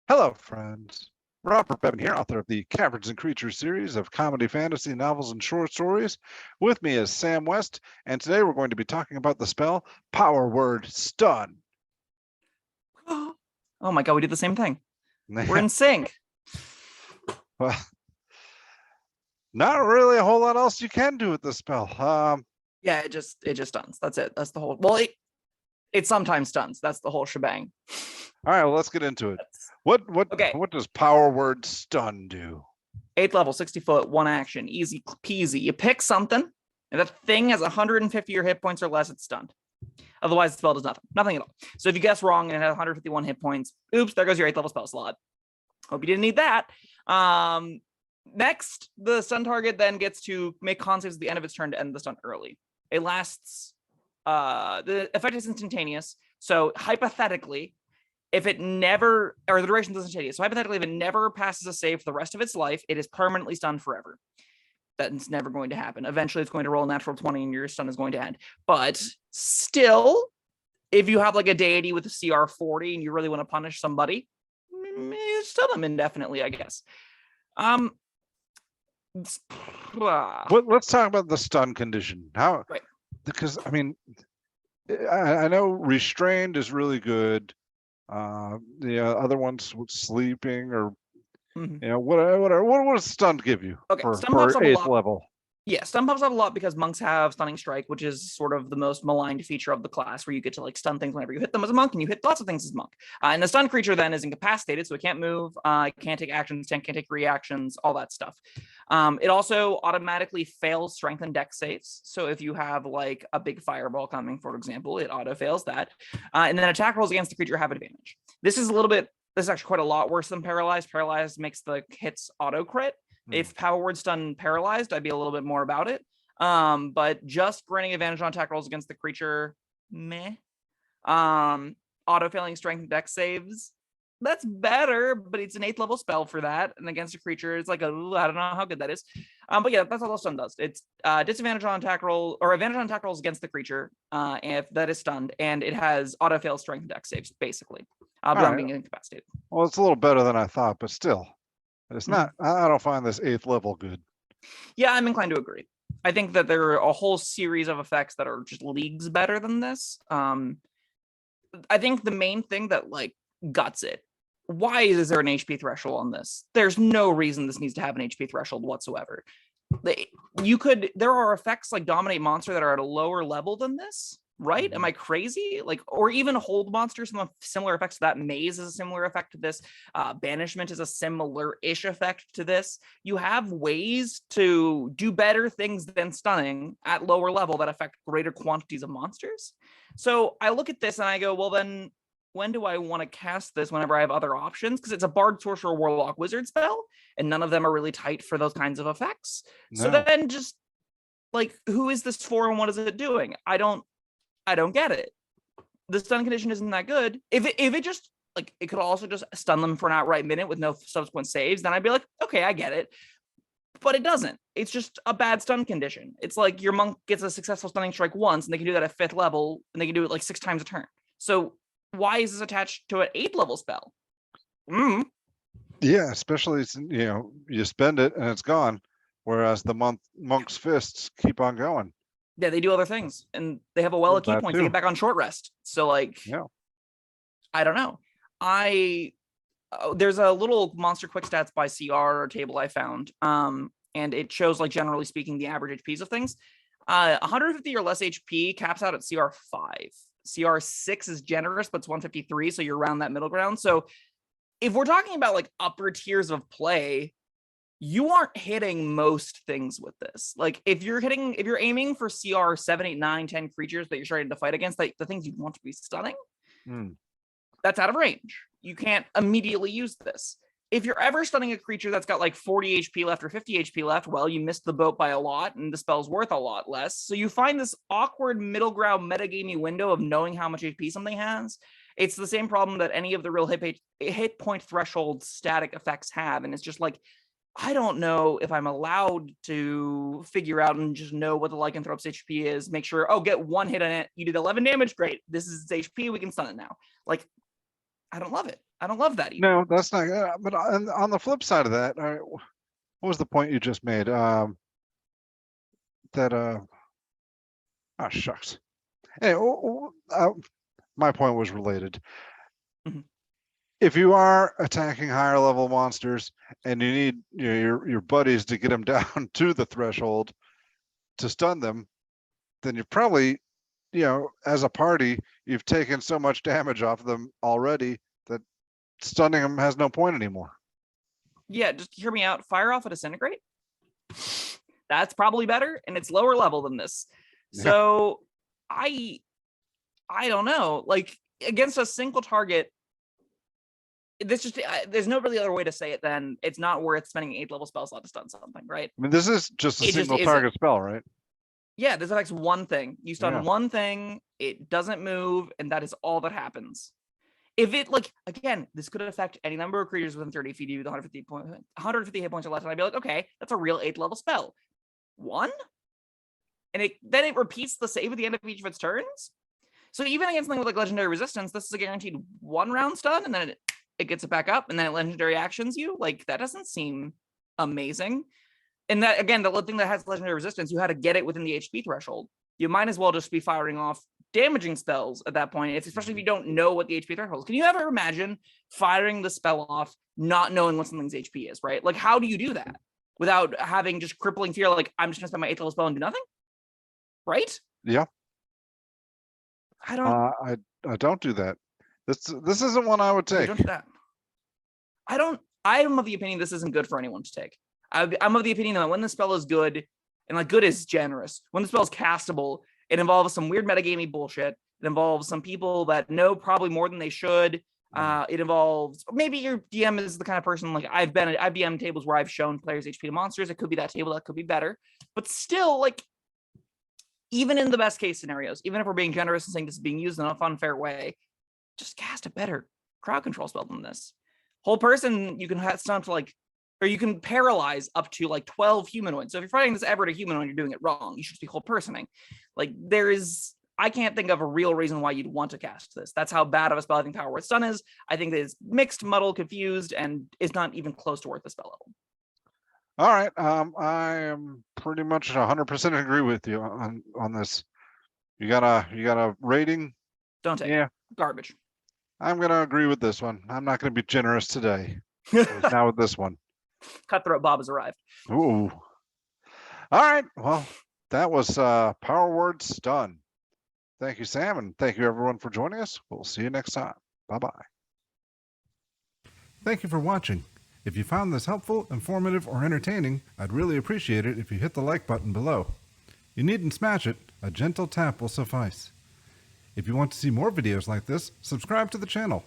Hello, friends. Robert Bevan here, author of the Caverns Creatures series of comedy, fantasy, novels, and short stories. With me is Sam West, and today we're going to be talking about the spell Power Word Stun. Oh my god, we did the same thing. We're in sync. Well, not really a whole lot else you can do with this spell. Yeah, it just stuns. That's it. That's the whole. Well, it sometimes stuns. That's the whole shebang. All right, well, let's get into it. What does Power Word Stun do? 8th level, 60 foot, 1 action, easy peasy. You pick something, and that thing has 150 your hit points or less, it's stunned. Otherwise, the spell does nothing at all. So if you guess wrong and it has 151 hit points, oops, there goes your 8th level spell slot. Hope you didn't need that. Next, the stun target then gets to make con saves at the end of its turn to end the stun early. It lasts. The effect is instantaneous. So hypothetically, if it never, or the duration is instantaneous. So hypothetically, if it never passes a save for the rest of its life, it is permanently stunned forever. That's never going to happen. Eventually, it's going to roll a natural 20 and your stun is going to end. But still, if you have like a deity with a CR 40 and you really want to punish somebody, you stun them indefinitely, I guess. Let's talk about the stun condition. How? Right. Because I mean, I know restrained is really good. The other ones sleeping or whatever. What does stun give you for 8th level? Yeah, stun pops up a lot because monks have stunning strike, which is sort of the most maligned feature of the class, where you get to like stun things whenever you hit them as a monk, and you hit lots of things as a monk. And the stun creature then is incapacitated, so it can't move, it can't take actions, can't take reactions, all that stuff. It also automatically fails strength and dex saves. So if you have like a big fireball coming, for example, it auto fails that. And then attack rolls against the creature have advantage. This is actually quite a lot worse than paralyzed. Paralyzed makes the hits auto crit. If Power Word Stun paralyzed, I'd be a little bit more about it. But just granting advantage on attack rolls against the creature, meh. Auto failing strength and dex saves, that's better, but it's an 8th level spell for that. And against a creature, it's like I don't know how good that is. But yeah, that's all the stun does. It's disadvantage on attack roll or advantage on attack rolls against the creature if that is stunned, and it has auto fail strength and dex saves, basically. But being incapacitated. Well, it's a little better than I thought, but still. It's not. I don't find this 8th level good. Yeah, I'm inclined to agree. I think that there are a whole series of effects that are just leagues better than this. I think the main thing that like guts it. Why is there an HP threshold on this? There's no reason this needs to have an HP threshold whatsoever. There are effects like Dominate Monster that are at a lower level than this, right? Am I crazy? Like, or even Hold Monster, some similar effects to that. Maze is a similar effect to this. Banishment is a similar-ish effect to this. You have ways to do better things than stunning at lower level that affect greater quantities of monsters. So I look at this and I go, well, then when do I want to cast this whenever I have other options? Because it's a Bard, Sorcerer, Warlock, Wizard spell, and none of them are really tight for those kinds of effects. No. So then just, like, who is this for and what is it doing? I don't get it. The stun condition isn't that good. If it just, like, it could also just stun them for an outright minute with no subsequent saves, then I'd be like, okay, I get it. But it doesn't. It's just a bad stun condition. It's like your monk gets a successful stunning strike once, and they can do that at 5th level, and they can do it like 6 times a turn. So why is this attached to an 8th level spell? Yeah, especially, you spend it and it's gone, whereas the monk's fists keep on going. Yeah, they do other things, and they have a well of key points. They get back on short rest. So, like, I don't know. There's a little monster quick stats by CR table I found, and it shows, like, generally speaking, the average HPs of things. 150 or less HP caps out at CR 5. CR 6 is generous, but it's 153, so you're around that middle ground. So if we're talking about like upper tiers of play, you aren't hitting most things with this. Like if you're aiming for CR 7, 8, 9, 10 creatures that you're starting to fight against, like the things you want to be stunning, that's out of range. You can't immediately use this. If you're ever stunning a creature that's got like 40 HP left or 50 HP left, well, you missed the boat by a lot and the spell's worth a lot less. So you find this awkward middle ground metagamey window of knowing how much HP something has. It's the same problem that any of the real hit point threshold static effects have. And it's just like, I don't know if I'm allowed to figure out and just know what the Lycanthrope's HP is, make sure, get 1 hit on it. You did 11 damage. Great. This is its HP. We can stun it now. Like, I don't love it. I don't love that either. No, that's not. But on the flip side of that, what was the point you just made? Oh shucks. Hey, my point was related. Mhm. If you are attacking higher level monsters and you need your buddies to get them down to the threshold to stun them, then you're probably, as a party, you've taken so much damage off them already that stunning them has no point anymore. Yeah, just hear me out. Fire off a disintegrate. That's probably better, and it's lower level than this. Yeah. So I don't know. Like, against a single target, this just there's no really other way to say it than it's not worth spending 8th level spell slot to stun something, right? I mean, this is just a single target spell, right? Yeah, this affects one thing. You stun Yeah. one thing, it doesn't move, and that is all that happens. If it, like, again, this could affect any number of creatures within 30 feet of you with 150 hit points or less, and I'd be like, okay, that's a real 8th level spell. One? And then it repeats the save at the end of each of its turns? So even against something with like legendary resistance, this is a guaranteed 1 round stun, and then it gets it back up, and then it legendary actions you. Like, that doesn't seem amazing. And that, again, the thing that has legendary resistance, you had to get it within the HP threshold. You might as well just be firing off damaging spells at that point, especially if you don't know what the HP threshold is. Can you ever imagine firing the spell off not knowing what something's HP is, right? Like, how do you do that without having just crippling fear, like, I'm just gonna spend my 8th level spell and do nothing? Right? Yeah. I don't I don't do that. This isn't one I would take. Don't do that. I'm of the opinion this isn't good for anyone to take. I'm of the opinion that when the spell is good, and like good is generous, when the spell is castable, it involves some weird metagamey bullshit. It involves some people that know probably more than they should. It involves, maybe your DM is the kind of person, like, I've been at IBM tables where I've shown players HP to monsters. It could be that table, that could be better. But still, like, even in the best case scenarios, even if we're being generous and saying this is being used in a fun, fair way, just cast a better crowd control spell than this. Whole person, you can stun to, like, or you can paralyze up to like 12 humanoids. So if you're fighting this ever to humanoid, you're doing it wrong. You should just be whole personing. Like, I can't think of a real reason why you'd want to cast this. That's how bad of a spell I think Power Word Stun is. I think that it's mixed, muddled, confused, and is not even close to worth the spell level. All right. I am pretty much 100% agree with you on this. You got a rating? Don't take it. Garbage. I'm gonna agree with this one. I'm not gonna be generous today. Now with this one. Cutthroat Bob has arrived. Ooh. All right. Well, that was Power Word Stun. Thank you, Sam, and thank you everyone for joining us. We'll see you next time. Bye-bye. Thank you for watching. If you found this helpful, informative, or entertaining, I'd really appreciate it if you hit the like button below. You needn't smash it. A gentle tap will suffice. If you want to see more videos like this, subscribe to the channel.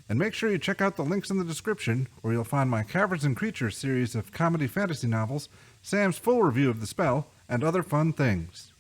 And make sure you check out the links in the description, where you'll find my Caverns and Creatures series of comedy fantasy novels, Sam's full review of the spell, and other fun things.